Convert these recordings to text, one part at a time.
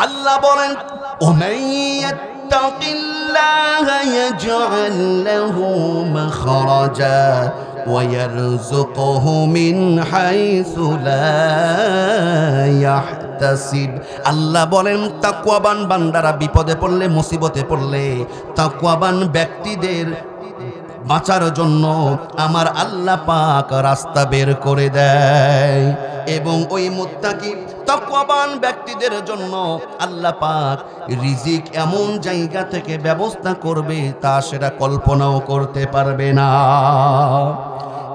আল্লাহ বলেন ওমান ইয়াত্তাকিল্লাহা ইয়াজআল লাহু মাখরাজা ওয়া ইয়ারযুকুহু মিন হাইসু লা ইয়াহতাসিব। আল্লাহ বলেন তাকওয়াবান বান্দারা বিপদে পড়লে, মুসিবতে পড়লে, তাকওয়াবান ব্যক্তিদের বাঁচার জন্য আমার আল্লাহ পাক রাস্তা বের করে দেয়। এবং ওই মুত্তাকি তাকওয়াবান ব্যক্তিদের জন্য আল্লাহ পাক রিজিক এমন জায়গা থেকে ব্যবস্থা করবে তা সেটা কল্পনাও করতে পারবে না।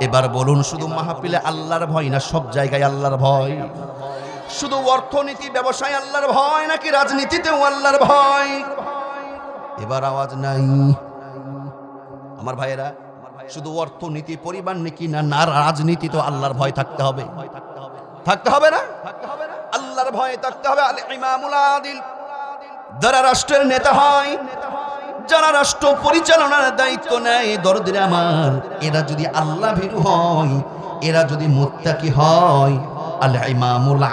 এবার বলুন, শুধু মাহফিলে আল্লাহর ভয় না সব জায়গায় আল্লাহর ভয়? শুধু অর্থনীতি ব্যবসায় আল্লাহর ভয় নাকি রাজনীতিতেও আল্লাহর ভয়? এবার আওয়াজ নাই আমার ভাইয়েরা। শুধু অর্থনীতি পরিবার নাকি না রাজনীতি তো আল্লাহর ভয় থাকতে হবে, থাকতে হবে না? আল্লাহর ভয় থাকতে হবে। আল ইমামুল আদিল, যারা রাষ্ট্রের নেতা হয়, যারা রাষ্ট্র পরিচালনার দায়িত্ব নেয়, দরদিরা আমার, এরা যদি আল্লাহ ভীরু হয়, এরা যদি মুত্তাকি হয়, আল ইমামুল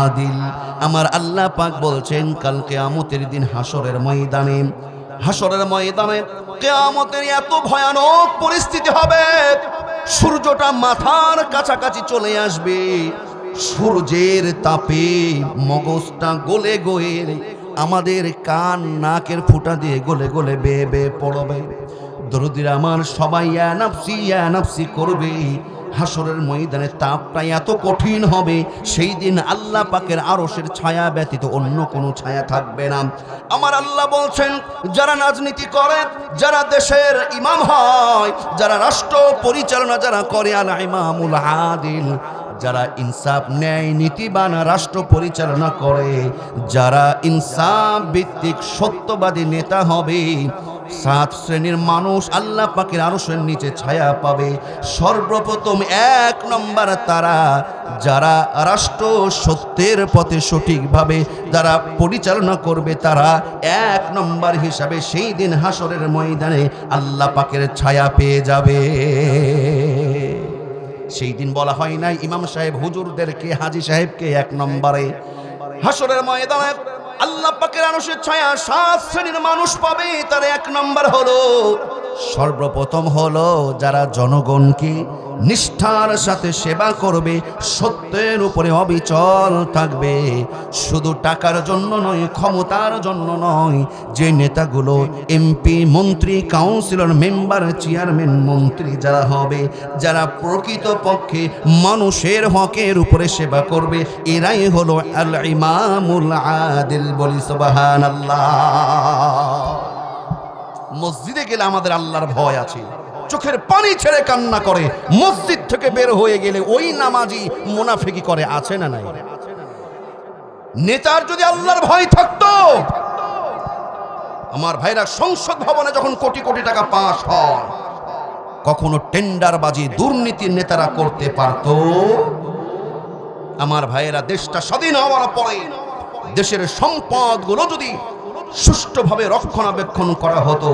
আদিল, আমার আল্লাহ পাক বলছেন কাল কিয়ামতের দিন হাসরের ময়দানে, হাসরের ময়দানে কিয়ামতের এত ভয়ানক পরিস্থিতি হবে, সূর্যটা মাথার কাছাকাছি চলে আসবে, সূর্যের তাপে মগজটা গলে গলে আমাদের কান নাকের ফুটা দিয়ে গলে গলে বেয়ে বেয়ে পড়বে। দরদিরা আমার, সবাই ইয়া নাফসি করবে। হাসরের ময়দানে তাপটা এত কঠিন হবে, সেই দিন আল্লাহ পাকের আরশের ছায়া ব্যতীত অন্য কোনো ছায়া থাকবে না। আমার আল্লাহ বলছেন যারা রাজনীতি করে, যারা দেশের ইমাম হয়, যারা রাষ্ট্র পরিচালনা যারা করে, আল ইমামুল আদিল, যারা ইনসাফ ন্যায় নীতিবান রাষ্ট্র পরিচালনা করে, যারা ইনসাফ ভিত্তিক সত্যবাদী নেতা হবে, 7 শ্রেণীর মানুষ আল্লাহ পাকের আরশের নিচে ছায়া পাবে। সর্বপ্রথম 1 নম্বর তারা যারা রাষ্ট্র সত্যের পথে সঠিকভাবে যারা পরিচালনা করবে, তারা 1 নম্বর হিসাবে সেই দিন হাসরের ময়দানে আল্লাহ পাকের ছায়া পেয়ে যাবে। সেই দিন বলা হয় নাই ইমাম সাহেব হুজুরদেরকে, হাজী সাহেবকে 1 নম্বরে? হাসরের ময়দানে আল্লাহ পাকের আরশের ছায়া 7 শ্রেণীর মানুষ পাবে। তার 1 নম্বর হলো, সর্বপ্রথম হলো যারা জনগণকে নিষ্ঠার সাথে সেবা করবে, সত্যের উপরে অবিচল থাকবে, শুধু টাকার জন্য নয়, ক্ষমতার জন্য নয়। যে নেতাগুলো এমপি, মন্ত্রী, কাউন্সিলর, মেম্বার, চেয়ারম্যান, মন্ত্রী যারা হবে, যারা প্রকৃতপক্ষে মানুষের হকের উপরে সেবা করবে, এরাই হলো আল ইমামুল আদিল। বলি সুবহানাল্লাহ। মসজিদে গেলে আমাদের আল্লাহর ভয় আছে, চোখের পানি ছেড়ে কান্না করে, মসজিদ থেকে বের হয়ে গেলে ওই নামাজি মুনাফিকি করে, আছে না নাই? নেতার যদি আল্লাহর ভয় থাকতো, আমার ভাইরা, সংসদ ভবনে যখন কোটি কোটি টাকা পাস হয়, কখনো টেন্ডারবাজি দুর্নীতির নেতারা করতে পারত? আমার ভাইয়েরা, দেশটা স্বাধীন হওয়ার পরে দেশের সম্পদগুলো যদি সুষ্ঠুভাবে রক্ষণাবেক্ষণ করা হতো,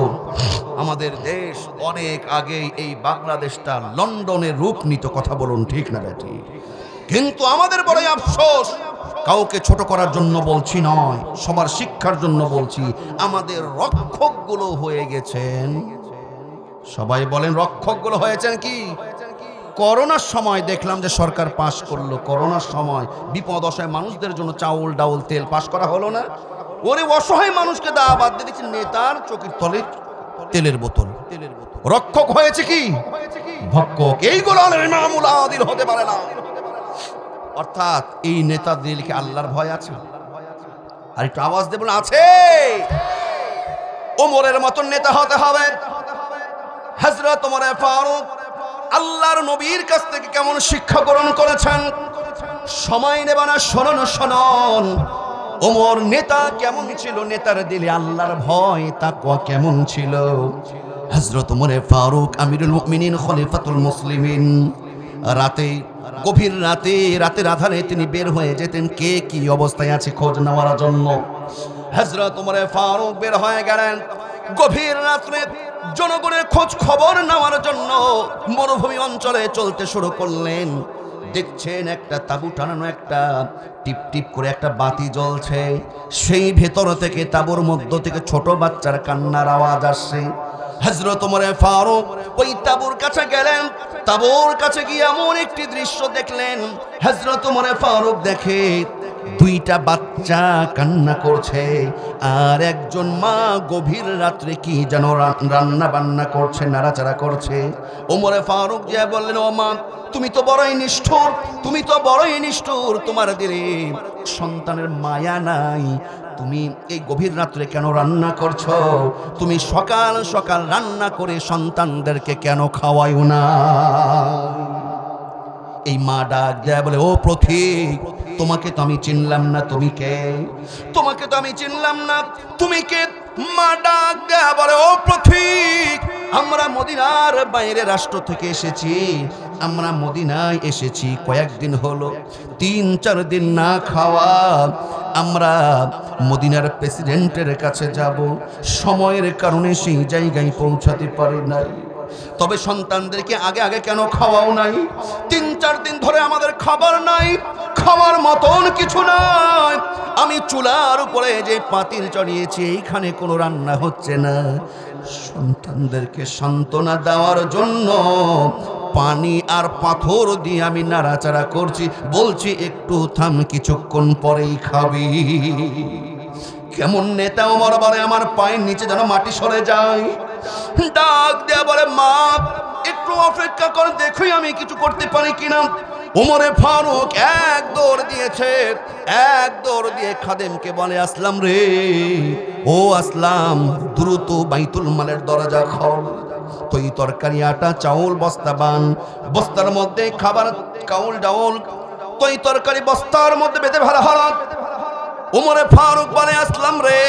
আমাদের দেশ অনেক আগেই এই বাংলাদেশটা লন্ডনের রূপ নিত। কথা বলুন ঠিক না বেটি? কিন্তু আমাদের বড় আফসোস, কাউকে ছোট করার জন্য বলছি নয়, সবার শিক্ষার জন্য বলছি, আমাদের রক্ষকগুলো হয়ে গেছেন, সবাই বলেন রক্ষকগুলো হয়েছেন কি? করোনার সময় দেখলাম যে সরকার পাশ করলো, করোনার সময় বিপদ অসহায় মানুষদের জন্য চাউল, ডাউল, তেল পাশ করা হলো না? ওরে অসহায় মানুষকে দাওয়াত দিয়ে দিচ্ছেন, নেতার চোখের তলে তেলের বোতল। রক্ষক হয়েছে কি? ভক্ষক। এইগুলো ইমামুল আদিল হতে পারে না। অর্থাৎ এই নেতাদেরকে আল্লাহর ভয় আছে? আর একটু আওয়াজ দেবেন, আছে? ওমরের মতন নেতা হতে হবে। হযরত ওমর ফারুক আল্লাহর নবীর কাছ থেকে কেমন শিক্ষা গ্রহণ করেছেন, সময় নেবা না, শুনুন শুনুন। ওমর নেতা কেমন ছিল, নেতার দিলে আল্লাহর ভয় তাকওয়া কেমন ছিল। হযরত ওমর ফারুক আমিরুল মুমিনিন, খলিফাতুল মুসলিমিন, রাতে, গভীর রাতে, রাতের আধারে তিনি বের হয়ে যেতেন কে কি অবস্থায় আছে খোঁজ নেওয়ার জন্য। হযরত ওমর ফারুক বের হয়ে গেলেন গভীর রাতে জনগণের খোঁজ খবর নেওয়ার জন্য। মরুভূমি অঞ্চলে চলতে শুরু করলেন। দেখছেন একটা তাঁবু টানানো, একটা টিপ টিপ করে একটা বাতি জ্বলছে, সেই ভেতর থেকে তাঁবুর মধ্য থেকে ছোট বাচ্চার কান্নার আওয়াজ আসছে। হযরত ওমর ফারুক ওই তাঁবুর কাছে গেলেন। তাঁবুর কাছে গিয়ে এমন একটি দৃশ্য দেখলেন। হযরত ওমর ফারুক দেখে দুইটা বাচ্চা কান্না করছে, আর একজন মা গভীর রাত্রে কি যেন রান্না বান্না করছে, নাড়াচাড়া করছে। ওমর ফারুক যে বললেন, ও মা, তুমি তো বড়ই নিষ্ঠুর, তুমি তো বড়ই নিষ্ঠুর, তোমার দিলে সন্তানের মায়া নাই, তুমি এই গভীর রাত্রে কেন রান্না করছো? তুমি সকাল সকাল রান্না করে সন্তানদেরকে কেন খাওয়াইও না? এই মা ডাক দেয়, বলে, ও পথিক, তোমাকে তো আমি চিনলাম না, তুমি কে? তোমাকে তো আমি চিনলাম না, তুমি কে? মা ডাক দেয়, বলে, ও পথিক, আমরা মদিনার বাইরে রাষ্ট্র থেকে এসেছি, আমরা মদিনায় এসেছি কয়েকদিন হলো, 3-4 দিন না খাওয়া। আমরা মদিনার প্রেসিডেন্টের কাছে যাব, সময়ের কারণে সেই জায়গায় পৌঁছাতে পারি নাই। তবে সন্তানদেরকে আগে আগে কেন খাওয়াও নাই? 3-4 দিন ধরে আমাদের খাবার নাই, খাওয়ার মতন কিছু নাই। আমি চুলার উপরে যে পাতিল চড়িয়েছি, এইখানে কোনো রান্না হচ্ছে না। সন্তানদেরকে সান্ত্বনা দেওয়ার জন্য পানি আর পাথর দিয়ে আমি নাড়াচাড়া করছি, বলছি একটু থাম, কিছুক্ষণ পরেই খাবি। কেমন নেতা ওমর বলে, আমার পায়ের নিচে যেন মাটি সরে যায়। ডাক দেয়া বলে, মা, একটু অপেক্ষা করে দেখুই আমি কিছু করতে পারি কিনা। ওমর ফারুক এক দৌড় দিয়েছে, এক দৌড় দিয়ে খাদেমকে বলে, আসলাম রে, ও আসলাম, দ্রুত বাইতুল মালের দরজা খোল, তৈ তরকারি, আটা, চাউল বস্তা বান, বস্তার মধ্যে খাবার, কাউল ডাউল, তৈ তরকারি বস্তার মধ্যে বেঁধে ভাড়া হল। ওমর ফারুক বলে, আসলাম রে,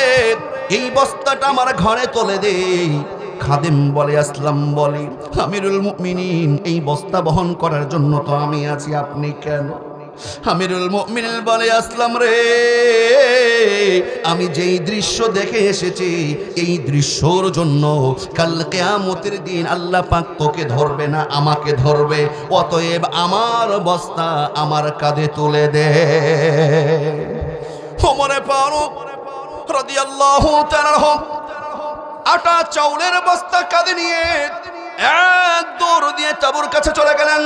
এই বস্তাটা আমার ঘরে তুলে দে। খাদেম বলে, আসলাম বলে, আমিরুল মুমিনিন, এই বস্তা বহন করার জন্য তো আমি আছি, আপনি কেন? আমিরুল মুমিনিন বলে, আসলাম রে, আমি যেই দৃশ্য দেখে এসেছি, এই দৃশ্যর জন্য কাল কিয়ামতের দিন আল্লাহ পাক তোকে ধরবে না, আমাকে ধরবে, অতএব আমার বস্তা আমার কাঁধে তুলে দে। ওমর ফারুক রাদিয়াল্লাহু তাআলা আটা চাউলের বস্তা কাঁধে নিয়ে এক দৌড় দিয়ে তাঁবুর কাছে চলে গেলেন।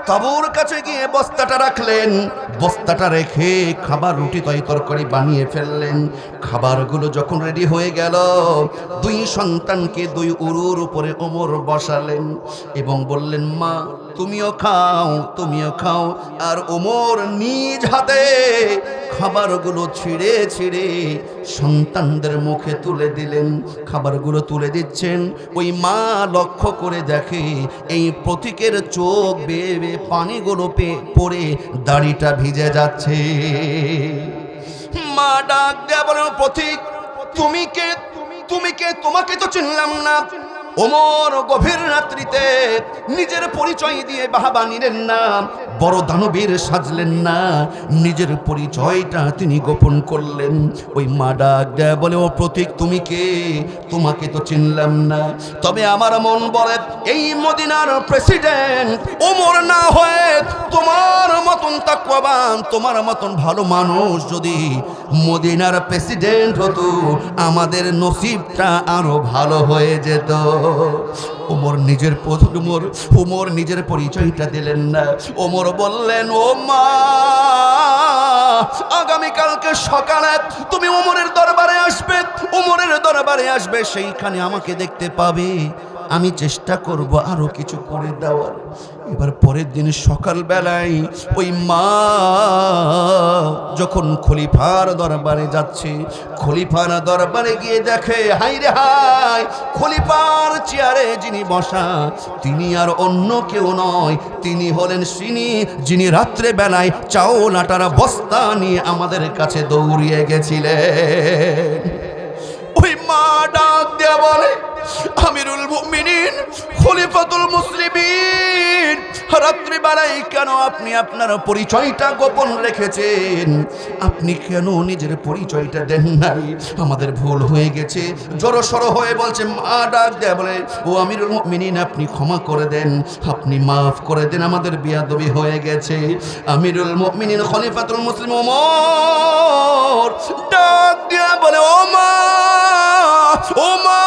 তাঁবুর কাছে গিয়ে বস্তাটা রাখলেন, বস্তাটা রেখে খাবার, রুটি তরকারি বানিয়ে ফেললেন। খাবারগুলো যখন রেডি হয়ে গেল, 2 সন্তানকে 2 উরুর উপরে ওমর বসালেন এবং বললেন, মা, তুমিও খাও, তুমিও খাও। আর ওমর নিজ হাতে খাবারগুলো ছিঁড়ে ছিঁড়ে সন্তানদের মুখে তুলে দিলেন। খাবারগুলো তুলে দিচ্ছেন, ওই মা লক্ষ্য করে দেখে এই পথিকের চোখ বেয়ে বেয়ে পানিগুলো পড়ে দাড়িটা ভিজে যাচ্ছে। মা ডাক দেয়া বলে, পথিক, তুমি কে? তুমি কে? তোমাকে তো চিনলাম না। ওমর গভীর রাত্রিতে নিজের পরিচয় দিয়ে বাহাবা নিলেন না, বড় দানবীর সাজলেন না, নিজের পরিচয়টা তিনি গোপন করলেন। ওই মা ডাক দেয়, বলে, ও প্রতীক, তুমি কে? তোমাকে তো চিনলাম না, তবে আমার মন বলে এই মদিনার প্রেসিডেন্ট ওমর না হয়ে তোমার মতন তাকওয়াবান, তোমার মতন ভালো মানুষ যদি মদিনার প্রেসিডেন্ট হতো, আমাদের নসিবটা আরো ভালো হয়ে যেত। ওমর নিজের পরিচয়টা দিলেন না। ওমর বললেন, ও মা, আগামীকালকে সকালে তুমি ওমরের দরবারে আসবে, ওমরের দরবারে আসবে, সেইখানে আমাকে দেখতে পাবে। আমি চেষ্টা করব আরো কিছু করে দেওয়ার। এবার পরের দিন সকালবেলায় ওই মা যখন খলিফার দরবারে যাচ্ছে, খলিফার দরবারে গিয়ে দেখে, হাই রে হাই, খলিফার চেয়ারে যিনি বসা তিনি আর অন্য কেউ নয়, তিনি হলেন যিনি রাত্রে বেলায় চাউল আটার বস্তা নিয়ে আমাদের কাছে দৌড়িয়ে গেছিলেন। ওই মা ডাক দেয়া বলে, আমিরুল মুমিনিন খলিফাতুল মুসলিমিন, রাত্রিবেলায় কেন আপনি আপনার পরিচয়টা গোপন রেখেছেন? আপনি কেন নিজের পরিচয়টা দেন নাই? আমাদের ভুল হয়ে গেছে। জড়সড় হয়ে বলছে, মা ডাক দেয়া বলে, ও আমিরুল মুমিনিন, আপনি ক্ষমা করে দেন, আপনি মাফ করে দেন, আমাদের বিয়াদবি হয়ে গেছে। আমিরুল মুমিনিন খলিফাতুল মুসলিম ওমর ডাক দেয়া বলে, ও মা, ও মা,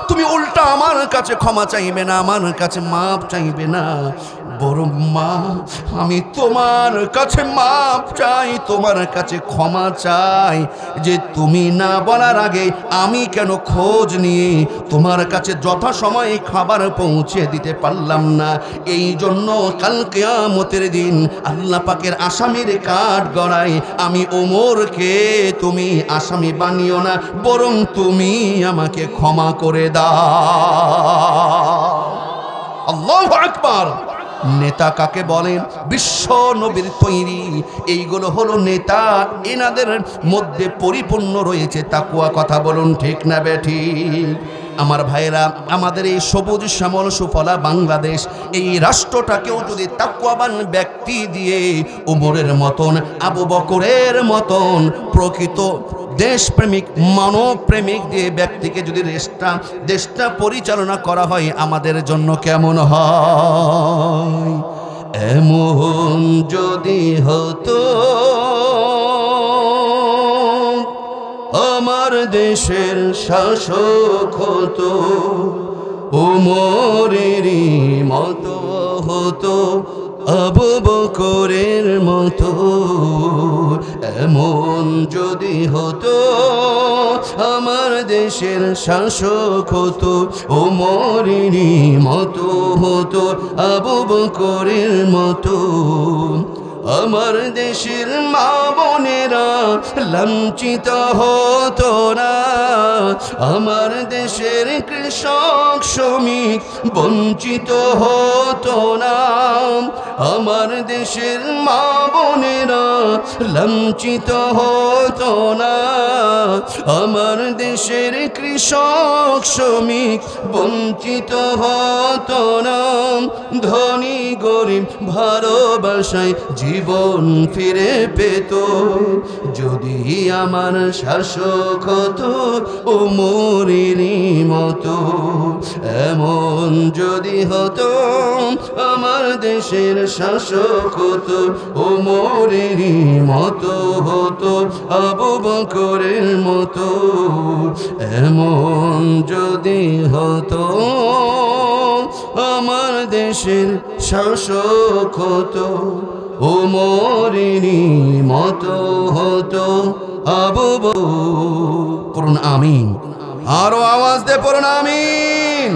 তুমি উল্টা আমার কাছে ক্ষমা চাইবে না, আমার কাছে মাপ চাইবে না, বরং মা আমি তোমার কাছে মাপ চাই, তোমার কাছে ক্ষমা চাই যে তুমি না বলার আগে আমি কেন খোঁজ নিয়ে তোমার কাছে যথাসময়ে খাবার পৌঁছে দিতে পারলাম না। এই জন্য কাল কিয়ামতের দিন আল্লাহ পাকের আসামির কাঠ গড়ায় আমি ওমরকে তুমি আসামি বানিও না, বরং তুমি আমাকে ক্ষমা করে দাও। আল্লাহু আকবার। নেতা কাকে বলেন? বিশ্ব নবীর তৈরি এইগুলো হলো নেতা, এনাদের মধ্যে পরিপূর্ণ রয়েছে তাকওয়া। কথা বলুন ঠিক না বেঠিক? আমার ভাইয়েরা, আমাদের এই সবুজ শ্যামল সুফলা বাংলাদেশ, এই রাষ্ট্রটাকেও যদি তাকওয়াবান ব্যক্তি দিয়ে উমরের মতন, আবু বকরের মতন প্রকৃত দেশপ্রেমিক মানবপ্রেমিক দিয়ে ব্যক্তিকে যদি দেশটা পরিচালনা করা হয়, আমাদের জন্য কেমন হয়? এমন যদি হতো আমার দেশের শাসক হতো, ওমরেরই মতো হতো, আবু বকরের মতো। এমন যদি হতো আমার দেশের শাসক হতো, ওমরেরই মতো হতো, আবু বকরের মতো। আমার দেশের মা বোনেরা লাঞ্ছিত হতো না, আমার দেশের কৃষক শ্রমিক বঞ্চিত হতো না, আমার দেশের মা বোনেরা লাঞ্ছিত হতো না, আমার দেশের কৃষক শ্রমিক বঞ্চিত হতো না। ধনী গরিব ভালোবাসায় জীবন ফিরে পেত যদি আমার শাসক হতো ওমরেরই মতো। এমন যদি হতো আমার দেশের শাসক হতো ওমরেরই মতো হতো, আবু বকরের মতো। এমন যদি হতো আমার দেশের শাসক হতো ওমরেরই মতো হতো, আবু বকর। পড়ুন আমিন, আরো আওয়াজ দিয়ে পড়ুন আমিন।